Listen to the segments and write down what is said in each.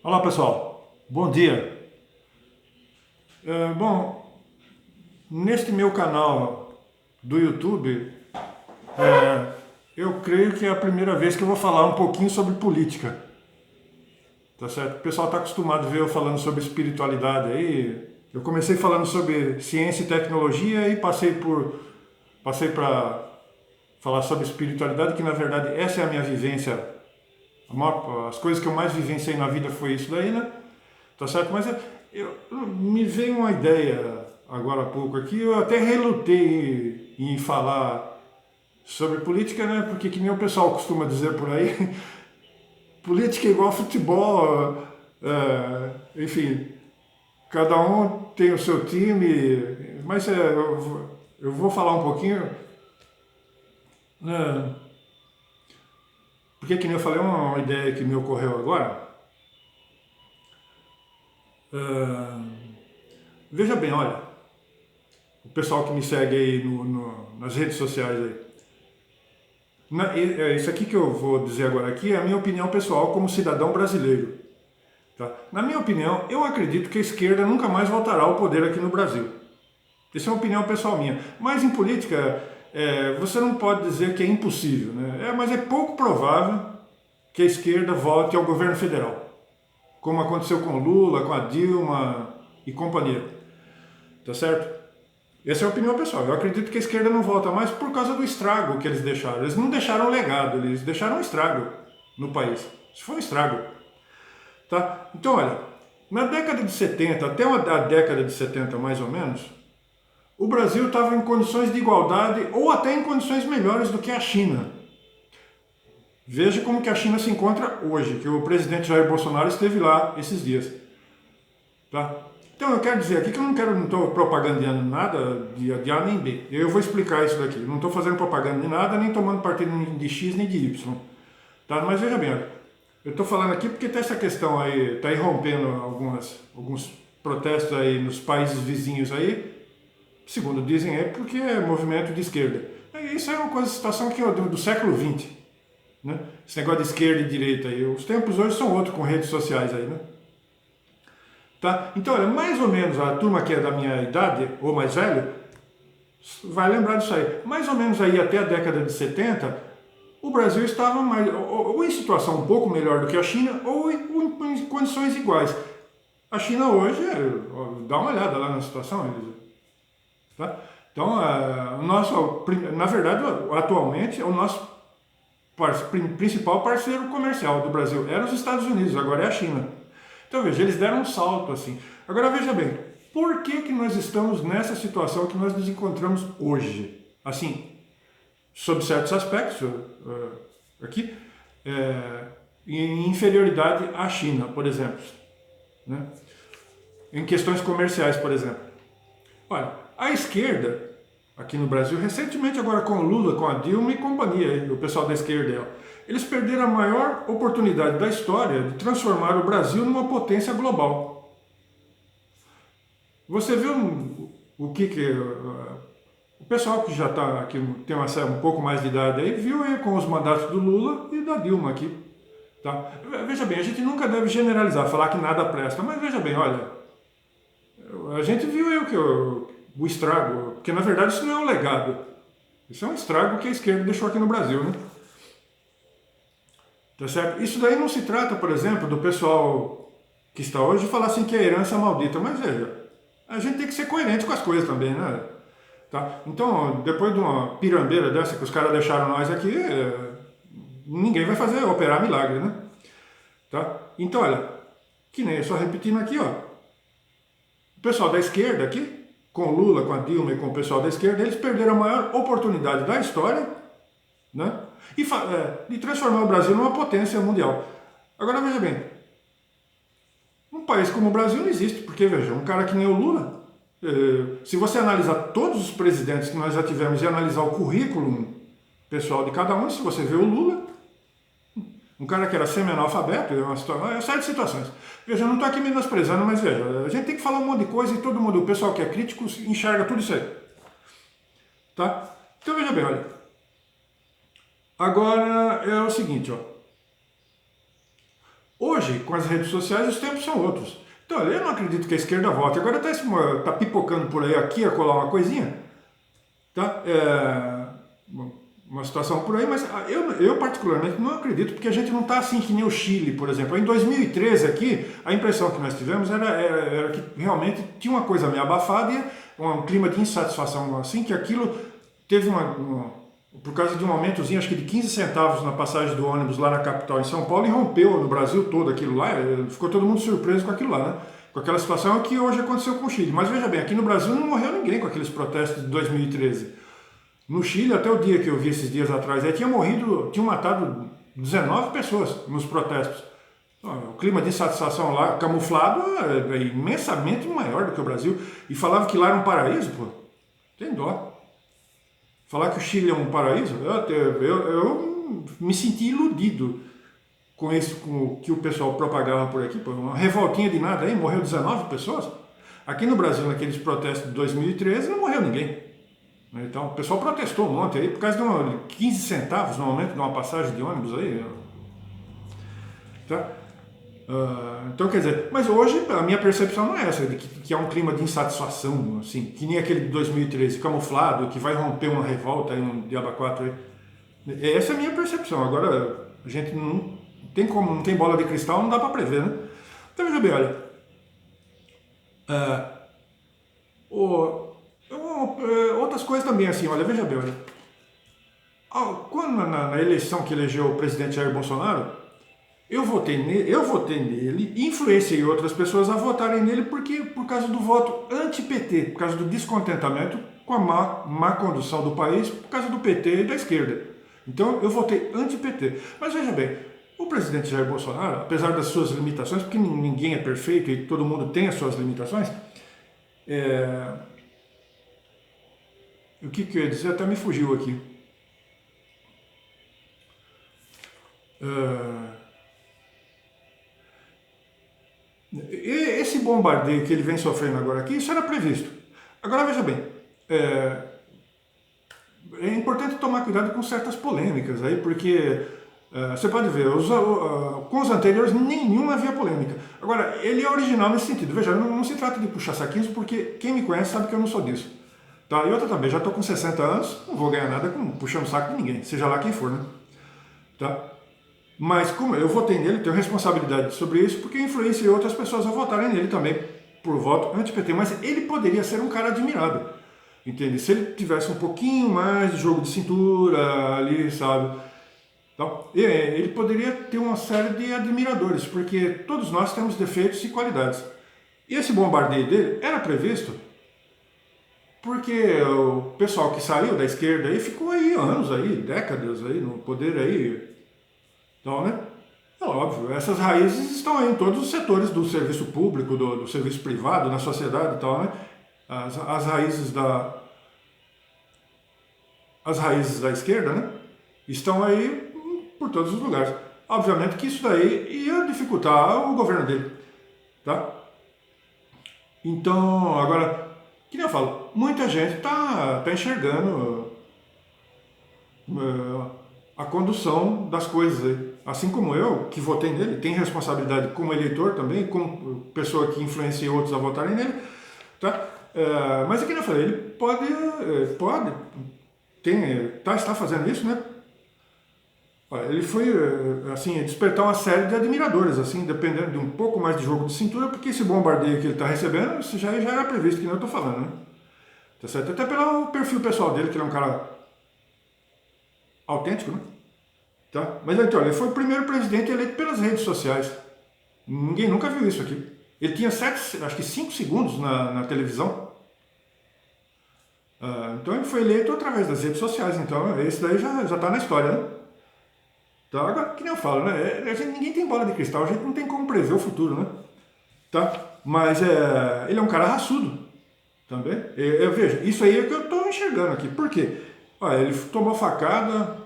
Olá pessoal, bom dia. Bom, neste meu canal do YouTube, eu creio que é a primeira vez que eu vou falar um pouquinho sobre política, tá certo? O pessoal está acostumado a ver eu falando sobre espiritualidade aí. Eu comecei falando sobre ciência e tecnologia e passei para falar sobre espiritualidade, que na verdade essa é a minha vivência. As coisas que eu mais vivenciei na vida foi isso daí, né? Tá certo? Mas me veio uma ideia agora há pouco aqui, eu até relutei em falar sobre política, né? Porque que nem o pessoal costuma dizer por aí, política é igual futebol, enfim, cada um tem o seu time, mas eu vou falar um pouquinho, né? Porque que nem eu falei, uma ideia que me ocorreu agora. É, veja bem, olha, o pessoal que me segue aí nas redes sociais aí. Isso aqui que eu vou dizer agora aqui é a minha opinião pessoal como cidadão brasileiro. Tá? Na minha opinião, eu acredito que a esquerda nunca mais voltará ao poder aqui no Brasil. Essa é uma opinião pessoal minha. Mas em política, você não pode dizer que é impossível, né? Mas é pouco provável que a esquerda volte ao governo federal, como aconteceu com Lula, com a Dilma e companhia. Tá certo? Essa é a opinião pessoal. Eu acredito que a esquerda não volta mais por causa do estrago que eles deixaram. Eles não deixaram legado, eles deixaram um estrago no país. Isso foi um estrago. Tá? Então, olha, na década de 70, até a década de 70 mais ou menos, o Brasil estava em condições de igualdade ou até em condições melhores do que a China. Veja como que a China se encontra hoje, que o presidente Jair Bolsonaro esteve lá esses dias. Tá? Então eu quero dizer aqui que eu não estou propagandando nada de A nem B. Eu vou explicar isso daqui. Eu não estou fazendo propaganda de nada, nem tomando partido de X nem de Y. Tá? Mas veja bem, eu estou falando aqui porque tem essa questão aí, está irrompendo alguns protestos aí nos países vizinhos aí, segundo dizem é porque é movimento de esquerda. Isso é uma coisa, situação que é do século XX. Né? Esse negócio de esquerda e direita aí. Os tempos hoje são outros com redes sociais aí, né? Tá? Então, olha, mais ou menos a turma que é da minha idade, ou mais velho, vai lembrar disso aí. Mais ou menos aí até a década de 70, o Brasil estava ou em situação um pouco melhor do que a China, ou em condições iguais. A China hoje, dá uma olhada lá na situação, tá? Então, na verdade, atualmente, o nosso principal parceiro comercial do Brasil era os Estados Unidos, agora é a China. Então veja, eles deram um salto assim. Agora veja bem, por que que nós estamos nessa situação que nós nos encontramos hoje? Assim, sob certos aspectos, aqui, em inferioridade à China, por exemplo. Né? Em questões comerciais, por exemplo. Olha, a esquerda, aqui no Brasil, recentemente agora com o Lula, com a Dilma e companhia, o pessoal da esquerda, eles perderam a maior oportunidade da história de transformar o Brasil numa potência global. Você viu o que o pessoal que já está aqui, tem um pouco mais de idade aí, viu aí com os mandatos do Lula e da Dilma aqui. Tá? Veja bem, a gente nunca deve generalizar, falar que nada presta, mas veja bem, olha, a gente viu aí o estrago, porque na verdade isso não é um legado, isso é um estrago que a esquerda deixou aqui no Brasil, né? Tá certo? Isso daí não se trata, por exemplo, do pessoal que está hoje falar assim que a herança é maldita, mas veja, a gente tem que ser coerente com as coisas também, né? Tá? Então, depois de uma pirambeira dessa que os caras deixaram nós aqui, ninguém vai fazer operar milagre, né? Tá? Então, olha, que nem só repetindo aqui, ó, o pessoal da esquerda aqui, com o Lula, com a Dilma e com o pessoal da esquerda, eles perderam a maior oportunidade da história, né? De transformar o Brasil numa potência mundial. Agora veja bem, um país como o Brasil não existe, porque veja, um cara que nem o Lula, se você analisar todos os presidentes que nós já tivemos e analisar o currículo pessoal de cada um, se você vê o Lula, um cara que era semi-analfabeto, é uma série de situações. Veja, eu não estou aqui menosprezando, mas veja, a gente tem que falar um monte de coisa e todo mundo, o pessoal que é crítico, enxerga tudo isso aí. Tá? Então veja bem, olha. Agora é o seguinte, ó. Hoje, com as redes sociais, os tempos são outros. Então, eu não acredito que a esquerda vote. Agora tá pipocando por aí, aqui, a colar uma coisinha, tá? Uma situação por aí, mas eu particularmente não acredito, porque a gente não está assim que nem o Chile, por exemplo. Em 2013 aqui, a impressão que nós tivemos era que realmente tinha uma coisa meio abafada e um clima de insatisfação assim, que aquilo teve por causa de um aumentozinho, acho que de 15 centavos na passagem do ônibus lá na capital, em São Paulo, e rompeu no Brasil todo aquilo lá, ficou todo mundo surpreso com aquilo lá, né? Com aquela situação que hoje aconteceu com o Chile. Mas veja bem, aqui no Brasil não morreu ninguém com aqueles protestos de 2013. No Chile, até o dia que eu vi esses dias atrás, tinham matado 19 pessoas nos protestos. O clima de insatisfação lá, camuflado, é imensamente maior do que o Brasil. E falava que lá era um paraíso, pô. Tem dó. Falar que o Chile é um paraíso, eu me senti iludido com isso, com o que o pessoal propagava por aqui. Pô, uma revoltinha de nada aí, morreu 19 pessoas. Aqui no Brasil, naqueles protestos de 2013, não morreu ninguém. Então, o pessoal protestou um monte aí por causa de 15 centavos no aumento de uma passagem de ônibus aí. Tá? Então, quer dizer, mas hoje a minha percepção não é essa, de que há um clima de insatisfação, assim, que nem aquele de 2013, camuflado, que vai romper uma revolta, um diabo 4 aí. Essa é a minha percepção. Agora, a gente não tem bola de cristal, não dá para prever, né? Então, veja bem, olha. Outras coisas também, assim, olha, veja bem, olha. Quando na eleição que elegeu o presidente Jair Bolsonaro, eu votei nele e influenciei outras pessoas a votarem nele por causa do voto anti-PT, por causa do descontentamento com a má condução do país, por causa do PT e da esquerda. Então eu votei anti-PT. Mas veja bem, o presidente Jair Bolsonaro, apesar das suas limitações, porque ninguém é perfeito e todo mundo tem as suas limitações, o que eu ia dizer até me fugiu aqui. Esse bombardeio que ele vem sofrendo agora aqui, isso era previsto. Agora veja bem, é importante tomar cuidado com certas polêmicas aí, porque você pode ver, com os anteriores nenhum havia polêmica. Agora, ele é original nesse sentido. Veja, não se trata de puxar saquinhos, porque quem me conhece sabe que eu não sou disso. Tá? E outra também, já estou com 60 anos, não vou ganhar nada puxando saco de ninguém, seja lá quem for, né? Tá? Mas como eu votei nele, tenho responsabilidade sobre isso, porque influenciei outras pessoas a votarem nele também, por voto anti-PT. Mas ele poderia ser um cara admirado, entende? Se ele tivesse um pouquinho mais de jogo de cintura ali, sabe? Então, ele poderia ter uma série de admiradores, porque todos nós temos defeitos e qualidades. E esse bombardeio dele era previsto porque o pessoal que saiu da esquerda aí ficou aí anos aí, décadas aí no poder aí. Então, né? É óbvio, essas raízes estão aí em todos os setores do serviço público, do serviço privado, na sociedade e tal, né? As raízes da esquerda, né? Estão aí por todos os lugares. Obviamente que isso daí ia dificultar o governo dele, tá? Então, agora, que nem eu falo, muita gente tá enxergando a condução das coisas aí. Assim como eu, que votei nele, tem responsabilidade como eleitor também, como pessoa que influencia outros a votarem nele, tá? Mas é que eu falei, ele está fazendo isso, né? Ele foi, assim, despertar uma série de admiradores, assim, dependendo de um pouco mais de jogo de cintura, porque esse bombardeio que ele está recebendo, isso já era previsto, que nem eu estou falando, né? Tá certo? Até pelo perfil pessoal dele, que ele é um cara autêntico, né? Tá? Mas então, ele foi o primeiro presidente eleito pelas redes sociais. Ninguém nunca viu isso aqui. Ele tinha 5 segundos na televisão. Então ele foi eleito através das redes sociais. Então esse daí já está na história, né? Então, agora, que nem eu falo, né? Ninguém tem bola de cristal, a gente não tem como prever o futuro, né? Tá? Mas ele é um cara raçudo também. Eu vejo, isso aí é o que eu estou enxergando aqui. Por quê? Ele tomou facada,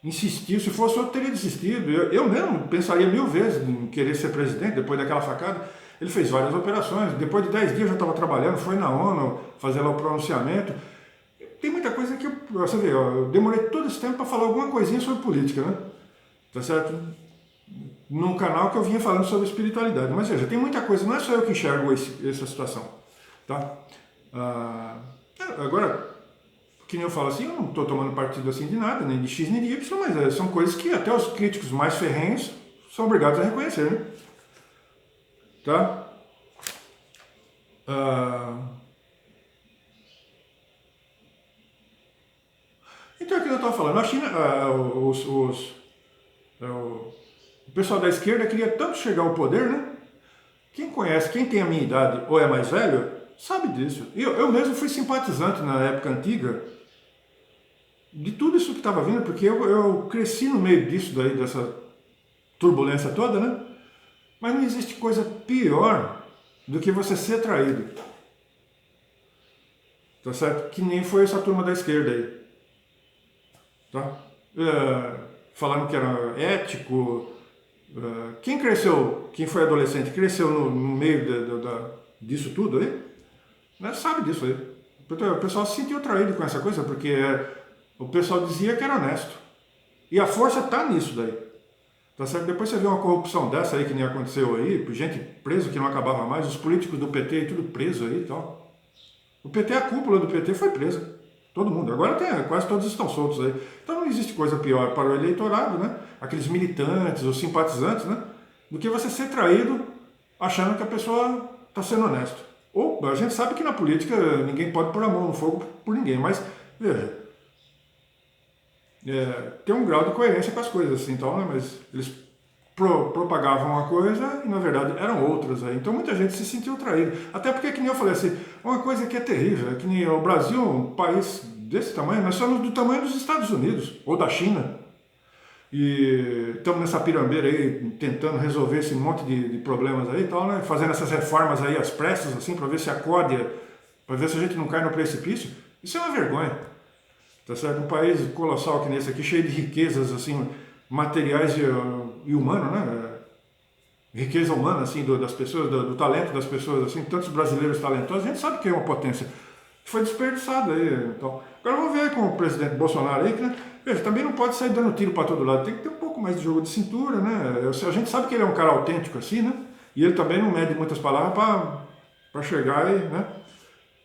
insistiu, se fosse eu teria desistido. Eu mesmo pensaria 1000 vezes em querer ser presidente depois daquela facada. Ele fez várias operações, depois de 10 dias eu já estava trabalhando, foi na ONU fazer lá o pronunciamento. Tem muita coisa que você vê, eu demorei todo esse tempo para falar alguma coisinha sobre política, né? Tá certo? num canal que eu vinha falando sobre espiritualidade. Mas veja, tem muita coisa, não é só eu que enxergo essa situação. Tá? Agora, que nem eu falo assim, eu não estou tomando partido assim de nada, nem de X nem de Y, mas são coisas que até os críticos mais ferrenhos são obrigados a reconhecer, né? Tá? Então, é o que eu estava falando, a China, o pessoal da esquerda queria tanto chegar ao poder, né? Quem conhece, quem tem a minha idade ou é mais velho, sabe disso. Eu mesmo fui simpatizante na época antiga de tudo isso que estava vindo, porque eu cresci no meio disso daí, dessa turbulência toda, né? Mas não existe coisa pior do que você ser traído. Tá certo? Que nem foi essa turma da esquerda aí. Tá? Falando que era ético. Quem cresceu, quem foi adolescente, cresceu no meio disso tudo aí, né, sabe disso aí. O pessoal se sentiu traído com essa coisa, porque o pessoal dizia que era honesto. E a força está nisso daí. Tá certo? Depois você vê uma corrupção dessa aí que nem aconteceu aí, gente preso que não acabava mais, os políticos do PT e tudo preso aí e tal. O PT, a cúpula do PT foi presa. Todo mundo. Agora quase todos estão soltos aí. Então não existe coisa pior para o eleitorado, né? Aqueles militantes, os simpatizantes, né? Do que você ser traído achando que a pessoa está sendo honesta. Ou a gente sabe que na política ninguém pode pôr a mão no fogo por ninguém, mas veja, tem um grau de coerência com as coisas, assim, então, né? Mas eles propagavam uma coisa e na verdade eram outras aí. Então muita gente se sentiu traída. Até porque, que nem eu falei assim, uma coisa que é terrível, é que nem o Brasil, um país desse tamanho, nós somos do tamanho dos Estados Unidos ou da China. E estamos nessa pirambeira aí, tentando resolver esse monte de problemas aí e tal, né? Fazendo essas reformas aí às pressas, assim, para ver se acode, para ver se a gente não cai no precipício. Isso é uma vergonha. Tá certo? Um país colossal que nesse aqui, cheio de riquezas, assim, materiais e humano, né? Riqueza humana, assim, das pessoas, do talento das pessoas, assim, tantos brasileiros talentosos, a gente sabe que é uma potência. Foi desperdiçado aí, então. Agora vamos ver com o presidente Bolsonaro aí, que, né, veja, também não pode sair dando tiro para todo lado, tem que ter um pouco mais de jogo de cintura, né? A gente sabe que ele é um cara autêntico, assim, né? E ele também não mede muitas palavras para chegar aí, né?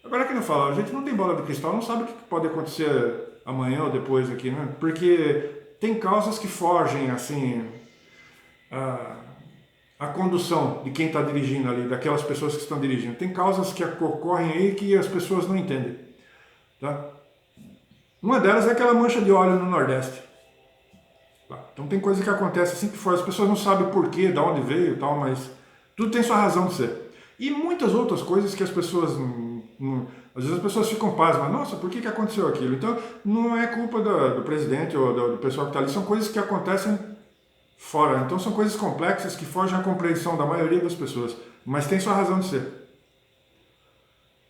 Agora que não fala, a gente não tem bola de cristal, não sabe o que pode acontecer amanhã ou depois aqui, né? Porque tem causas que fogem, assim, a condução de quem está dirigindo ali, daquelas pessoas que estão dirigindo. Tem causas que ocorrem aí que as pessoas não entendem. Tá? Uma delas é aquela mancha de óleo no Nordeste. Tá? Então tem coisa que acontece assim que for, as pessoas não sabem porquê, de onde veio e tal, mas tudo tem sua razão de ser. E muitas outras coisas que as pessoas... às vezes as pessoas ficam pasmas, nossa, por que aconteceu aquilo? Então não é culpa do presidente ou do pessoal que está ali, são coisas que acontecem fora. Então são coisas complexas que fogem à compreensão da maioria das pessoas, mas tem sua razão de ser.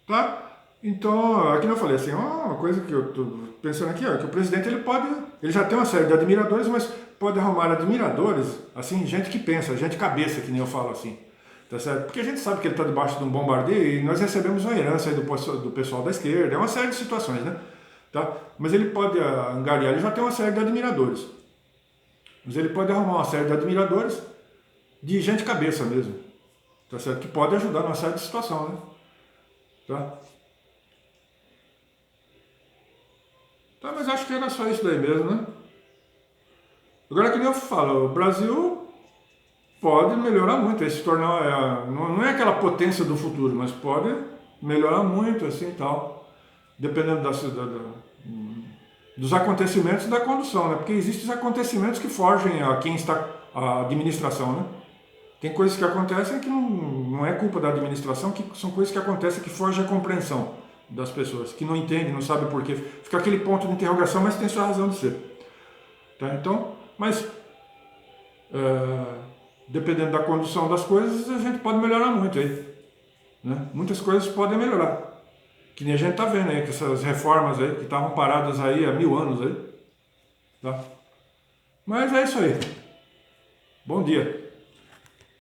Tá? Então, aqui eu falei assim, uma coisa que eu estou pensando aqui, que o presidente ele já tem uma série de admiradores, mas pode arrumar admiradores, assim, gente que pensa, gente cabeça, que nem eu falo assim. Tá certo? Porque a gente sabe que ele está debaixo de um bombardeio e nós recebemos uma herança aí do pessoal da esquerda, é uma série de situações, né? Tá? Mas ele pode angariar, ele já tem uma série de admiradores. Mas ele pode arrumar uma série de admiradores de gente cabeça mesmo, tá certo? Que pode ajudar numa série de situação, né? Tá? Tá, mas acho que era só isso daí mesmo, né? Agora, que nem eu falo, o Brasil pode melhorar muito, se tornar, não é aquela potência do futuro, mas pode melhorar muito, assim, tal, dependendo dos acontecimentos e da condução, né? Porque existem os acontecimentos que fogem a quem está a administração, né? Tem coisas que acontecem que não é culpa da administração, que são coisas que acontecem que fogem à compreensão das pessoas, que não entendem, não sabem porquê. Fica aquele ponto de interrogação, mas tem sua razão de ser. Tá? Então, mas dependendo da condução das coisas, a gente pode melhorar muito aí. Né? Muitas coisas podem melhorar. Que nem a gente está vendo aí, que essas reformas aí, que estavam paradas aí há 1000 anos aí. Tá? Mas é isso aí. Bom dia.